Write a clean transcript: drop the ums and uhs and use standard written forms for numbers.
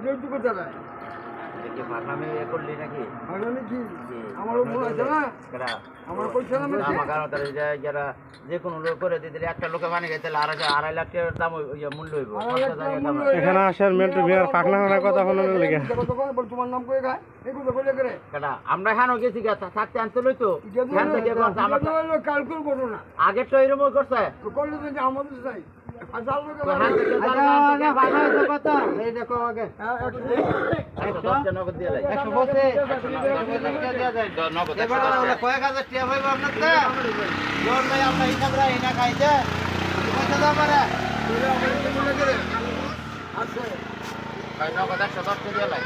যৌতুক কথা না দেখি ফার্নামে এ করলি নাকি আমি কি আমার মনে আছে না কেডা আমার পয়সা না আমার কারণ তারা যারা যে কোনো লোক করে দিলে একটা লোকে বানিয়ে গেছে আড়াই লাখ টাকার দাম মূল্য হইব এখানে আসার মেন্টু বিয়ার পাকনা খানার কথা হলো লেগে তোমার নাম করে খায় এই কথা বলে করে কেডা আমরা এখানে গেছি থাকতে আনতে লইতো কালকুল করো না আগে তো এরকম করছে করলে তো আমাদের চাই হাজার লোক এই দেখো আগে নগদ দিয়ে লাই কয়েক হাজার টাকা পাইব আপনার তো লোন নাই আপনার হিসাব রাখি না খাইছে পয়সা দাও পারে আছে নগদ 110 দিয়ে লাই